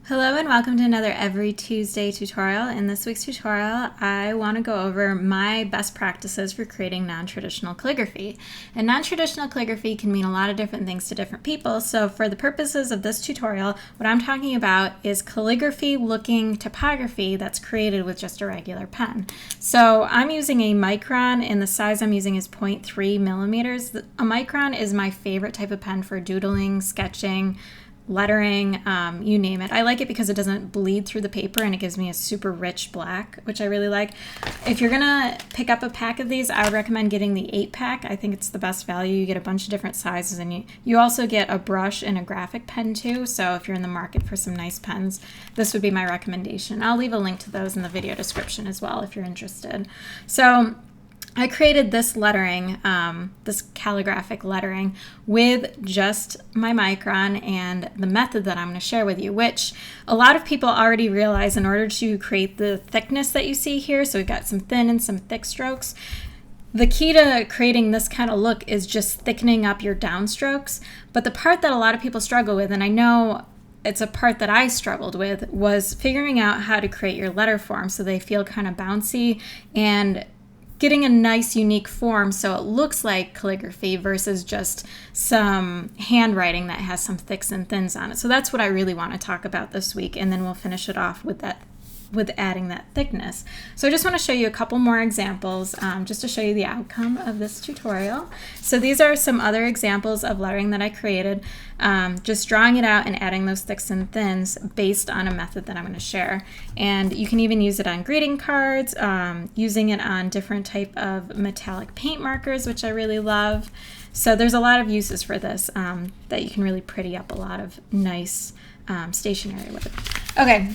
Hello and welcome to another Every Tuesday tutorial. In this week's tutorial, I want to go over my best practices for creating non-traditional calligraphy. And non-traditional calligraphy can mean a lot of different things to different people, so for the purposes of this tutorial, what I'm talking about is calligraphy-looking typography that's created with just a regular pen. So I'm using a micron, and the size I'm using is 0.3 millimeters. A micron is my favorite type of pen for doodling, sketching, lettering, you name it. I like it because it doesn't bleed through the paper and it gives me a super rich black, which I really like. If you're gonna pick up a pack of these, I would recommend getting the 8-pack. I think it's the best value. You get a bunch of different sizes, and you also get a brush and a graphic pen too, so if you're in the market for some nice pens, this would be my recommendation. I'll leave a link to those in the video description as well if you're interested. So I created this lettering, this calligraphic lettering, with just my micron and the method that I'm going to share with you, which a lot of people already realize in order to create the thickness that you see here. So we've got some thin and some thick strokes. The key to creating this kind of look is just thickening up your downstrokes. But the part that a lot of people struggle with, and I know it's a part that I struggled with, was figuring out how to create your letter form so they feel kind of bouncy and getting a nice unique form so it looks like calligraphy versus just some handwriting that has some thicks and thins on it. So that's what I really want to talk about this week, and then we'll finish it off with adding that thickness. So I just want to show you a couple more examples just to show you the outcome of this tutorial. So these are some other examples of lettering that I created, just drawing it out and adding those thicks and thins based on a method that I'm going to share. And you can even use it on greeting cards, using it on different type of metallic paint markers, which I really love. So there's a lot of uses for this that you can really pretty up a lot of nice stationery with. Okay.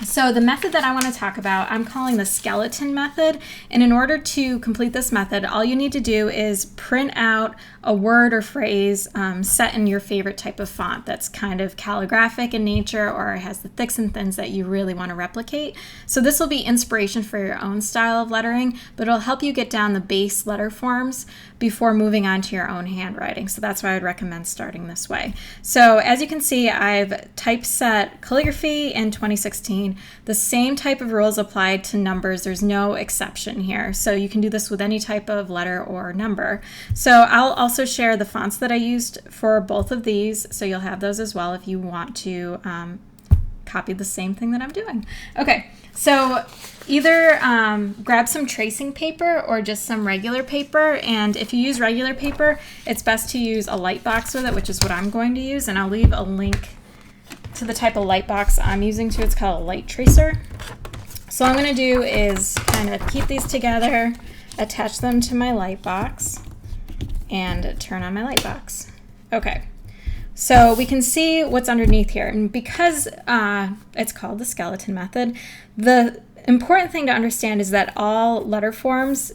So the method that I want to talk about, I'm calling the skeleton method. And in order to complete this method, all you need to do is print out a word or phrase set in your favorite type of font that's kind of calligraphic in nature or has the thicks and thins that you really want to replicate. So this will be inspiration for your own style of lettering, but it'll help you get down the base letter forms before moving on to your own handwriting. So that's why I would recommend starting this way. So as you can see, I've typeset calligraphy in 2016. The same type of rules applied to numbers. There's no exception here. So you can do this with any type of letter or number. So I'll also share the fonts that I used for both of these, so you'll have those as well if you want to copy the same thing that I'm doing. Okay, so either grab some tracing paper or just some regular paper, and if you use regular paper, it's best to use a light box with it, which is what I'm going to use, and I'll leave a link to the type of light box I'm using too. It's called a light tracer. So all I'm going to do is kind of keep these together, attach them to my light box, and turn on my light box. Okay, so we can see what's underneath here, and because it's called the skeleton method, the important thing to understand is that all letter forms,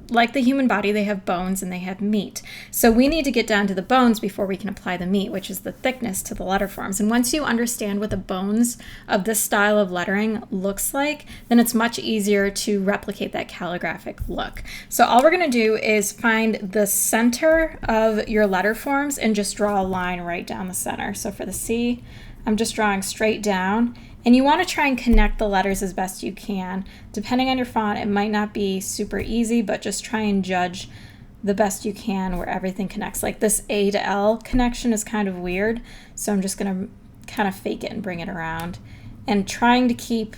like the human body, they have bones and they have meat. So we need to get down to the bones before we can apply the meat, which is the thickness to the letter forms. And once you understand what the bones of this style of lettering looks like, then it's much easier to replicate that calligraphic look. So all we're going to do is find the center of your letter forms and just draw a line right down the center. So for the C, I'm just drawing straight down. And you want to try and connect the letters as best you can. Depending on your font, it might not be super easy, but just try and judge the best you can where everything connects. Like this A to L connection is kind of weird, so I'm just going to kind of fake it and bring it around. And trying to keep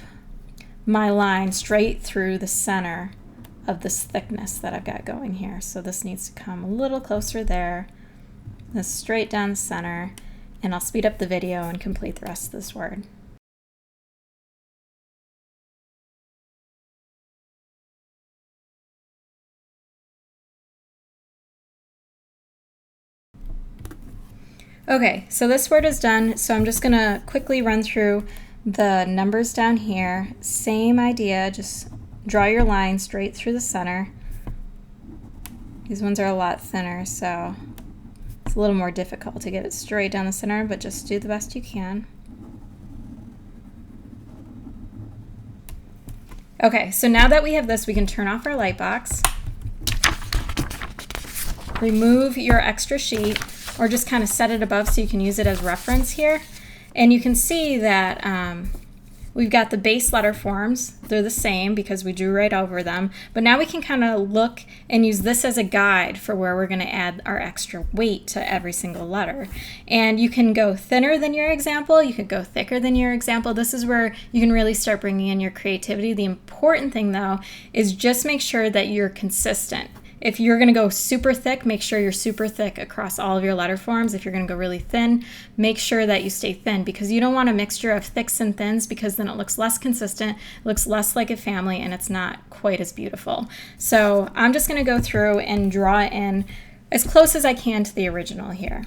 my line straight through the center of this thickness that I've got going here. So this needs to come a little closer there. This straight down the center, and I'll speed up the video and complete the rest of this word. Okay, so this word is done, so I'm just going to quickly run through the numbers down here. Same idea, just draw your line straight through the center. These ones are a lot thinner, so it's a little more difficult to get it straight down the center, but just do the best you can. Okay, so now that we have this, we can turn off our light box. Remove your extra sheet, or just kind of set it above so you can use it as reference here. And you can see that we've got the base letter forms. They're the same because we drew right over them. But now we can kind of look and use this as a guide for where we're going to add our extra weight to every single letter. And you can go thinner than your example. You could go thicker than your example. This is where you can really start bringing in your creativity. The important thing, though, is just make sure that you're consistent. If you're going to go super thick, make sure you're super thick across all of your letter forms. If you're going to go really thin, make sure that you stay thin, because you don't want a mixture of thicks and thins, because then it looks less consistent, looks less like a family, and it's not quite as beautiful. So I'm just going to go through and draw in as close as I can to the original here.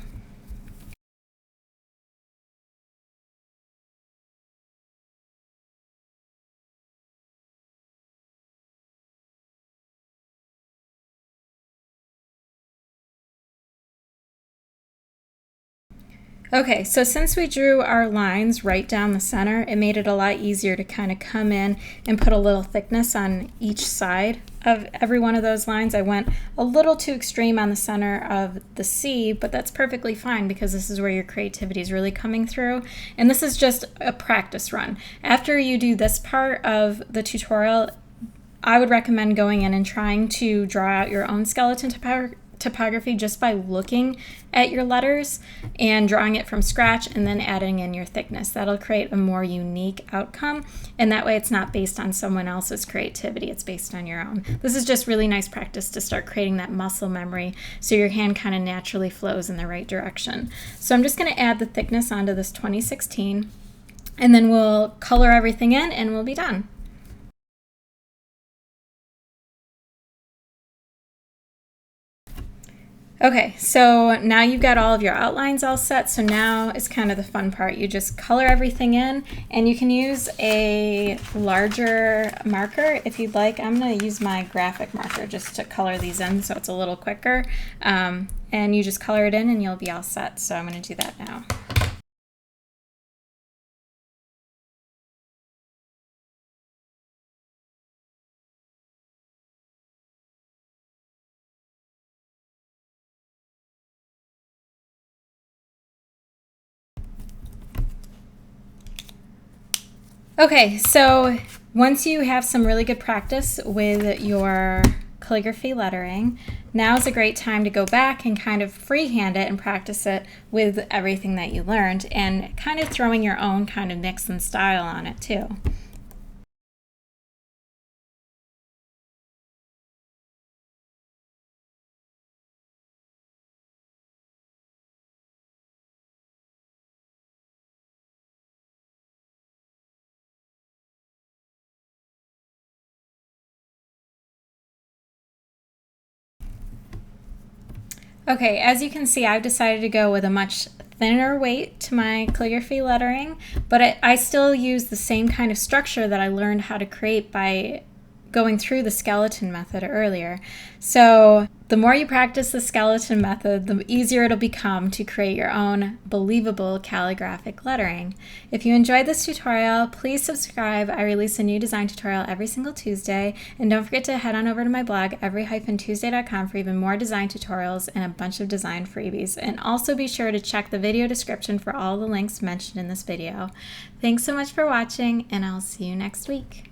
Okay, so since we drew our lines right down the center, it made it a lot easier to kind of come in and put a little thickness on each side of every one of those lines. I went a little too extreme on the center of the C, but that's perfectly fine because this is where your creativity is really coming through. And this is just a practice run. After you do this part of the tutorial, I would recommend going in and trying to draw out your own skeleton topography just by looking at your letters and drawing it from scratch and then adding in your thickness. That'll create a more unique outcome, and that way it's not based on someone else's creativity, it's based on your own. This is just really nice practice to start creating that muscle memory so your hand kind of naturally flows in the right direction. So I'm just going to add the thickness onto this 2016, and then we'll color everything in and we'll be done. Okay, so now you've got all of your outlines all set, so now is kind of the fun part. You just color everything in, and you can use a larger marker if you'd like. I'm going to use my graphic marker just to color these in so it's a little quicker. And you just color it in and you'll be all set, so I'm going to do that now. Okay, so once you have some really good practice with your calligraphy lettering, now is a great time to go back and kind of freehand it and practice it with everything that you learned, and kind of throwing your own kind of mix and style on it too. Okay, as you can see, I've decided to go with a much thinner weight to my calligraphy lettering, but I still use the same kind of structure that I learned how to create by going through the skeleton method earlier. So the more you practice the skeleton method, the easier it'll become to create your own believable calligraphic lettering. If you enjoyed this tutorial, please subscribe. I release a new design tutorial every single Tuesday, and don't forget to head on over to my blog, every-tuesday.com, for even more design tutorials and a bunch of design freebies. And also be sure to check the video description for all the links mentioned in this video. Thanks so much for watching, and I'll see you next week.